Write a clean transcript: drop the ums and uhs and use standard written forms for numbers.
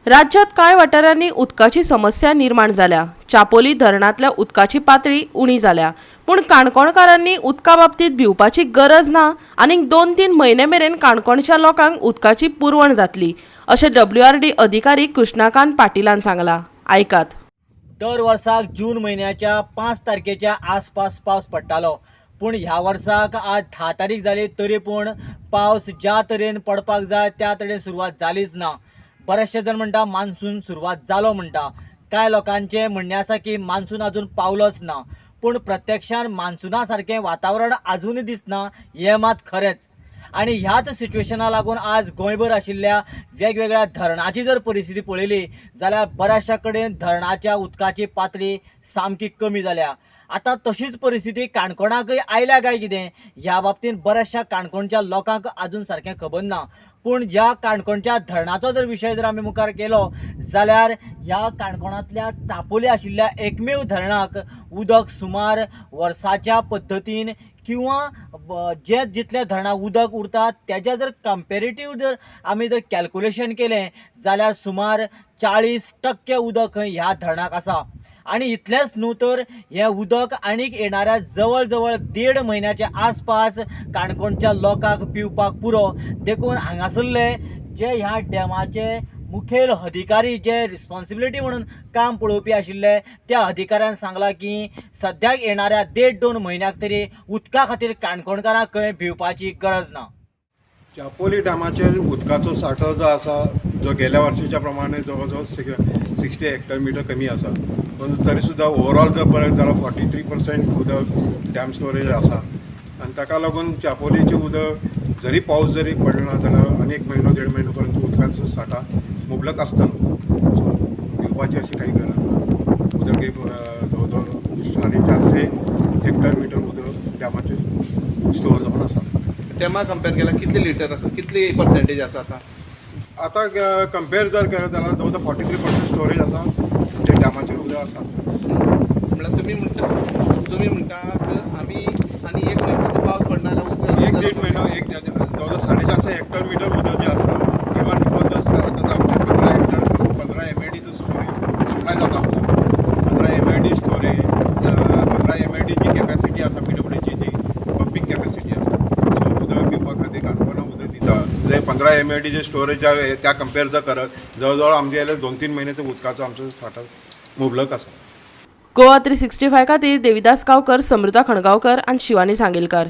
राज्यात कांय वाठारांनी उदकाची समस्या निर्माण जाल्या। चापोली धरणांतल्या उदकाची पातळी उणी जाल्या, पूण काणकोणकारांनी उदका बाबतीत भिवपाची गरज ना आनी 2-3 म्हयने मेरेन काणकोणच्या लोकांक उदकाची पुरवण जातली, अशें WRD अधिकारी कृष्णकांत पाटीलान सांगला। आयकात। दर वर्साक जून महिन्याच्या 5 तारखेच्या आसपास पावस पडटालो, पूण ह्या वर्साक आज 10 तारीख जाली तरी पूण पावस ज्या तरेन पडपाक जाय त्या तरेन सुरवात जालीच ना। बरेचशे जण म्हणटा मान्सून सुरवात जालो म्हणटा, कांय लोकांचे म्हणणे आसा की मान्सून अजून पावलोच ना, पूण प्रत्यक्षान मान्सूना सारकें वातावरण अजूनय दिसना हें मात खरेंच। आणि ह्याच सिच्युएशना लागून आज गोंयभर आशिल्ल्या वेगवेगळ्या धरणाची जर परिस्थिती पळयली जाल्यार बऱ्याचशा कडेन धरणाच्या उदकाची पातळी सामकी कमी जाल्या। आता तशीच परिस्थिती काणकोणाकय आयल्या काय कितें ह्या बाबतींत बऱ्याचशा काणकोणच्या लोकांक अजून सारकें खबर ना। पूण ज्या काणकोणच्या धरणाचो जर विशय जर आमी मुखार केलो जाल्यार ह्या काणकोणांतल्या चापोली आशिल्ल्या एकमेव धरणाक उदक सुमार वर्साच्या पद्दतीन किंवा जे जितले धरणां उदक उरता तेजे जर कंपेरेटीव जर आमी जर कॅल्क्युलेशन केलें जाल्यार सुमार 40% उदक ह्या धरणाक आसा। आणि इतलेंच न्हू तर हें उदक आनीक येणाऱ्या जवळ जवळ 1.5 म्हयन्याच्या आसपास काणकोणच्या लोकांक पिवपाक पुरो। देखून हांगासरले जे ह्या डॅमाचे मुखेल अधिकारी जे रिस्पॉन्सिबिलिटी म्हणून काम पळोवपी आशिल्ले त्या अधिकाऱ्यान सांगला की सद्याक येणाऱ्या 1.5-2 म्हयन्याक तरी उदका खातीर काणकोणकारांक खंय भिवपाची गरज ना। चापोली डॅमाचेर उदकाचो सांठो जो आसा जो गेल्या वर्षीच्या प्रमाणे जवळ जवळ 60 हेक्टर कमी आसा, पण तरी सुद्दां ओवरऑल जर पळयत जाल्यार 43% उदक डॅम स्टोरेज आसा। आनी ताका लागून चापोलीचें उदक जरी पावस जरी पडना जाल्यार आनी 1 म्हयनो 1.5 म्हयनो पर्यंत उदकाचो सांठा मुबलक आसतलो। सो भिवपाची अशी काही गरज ना। उदक एक जवळ जवळ 450 हेक्टर उदक डॅमाचेर स्टोर जावन आसा। डॅमा कंपेर केल्यार कितले लिटर आसा, कितली पर्सेंटेज आसा आता कंपेर जर केलें जाल्यार जवळ 43% स्टोरेज आसा जे डॅमाचेर उदक आसा। म्हणल्यार तुमी म्हणटा आमी आनी 1 म्हयनो पावस पडना जाल्यार 1-1.5 म्हयनो जवळ 450 हेक्टर उदक जें आसा इवन आतां आमचे 15 MID स्टोरेज सप्लाय जाता आमकां। 15 MID स्टोरेज 15 MID जी कॅपॅसिटी आसा PWDची ती पंपींग कॅपॅसिटी आसा। सो उदक पिवपा खातीर काणकोणा उदक दिता जे 15 MID जे स्टोरेज त्या कंपेर जर करत जवळ जवळ आमचे 2-3 म्हयने तो उदकाचो आमचो सांठो मुबलक आसा। गोवा 365 खातीर देविदास गांवकर, समृता खणगांवकर आनी शिवानी सांगेलकार।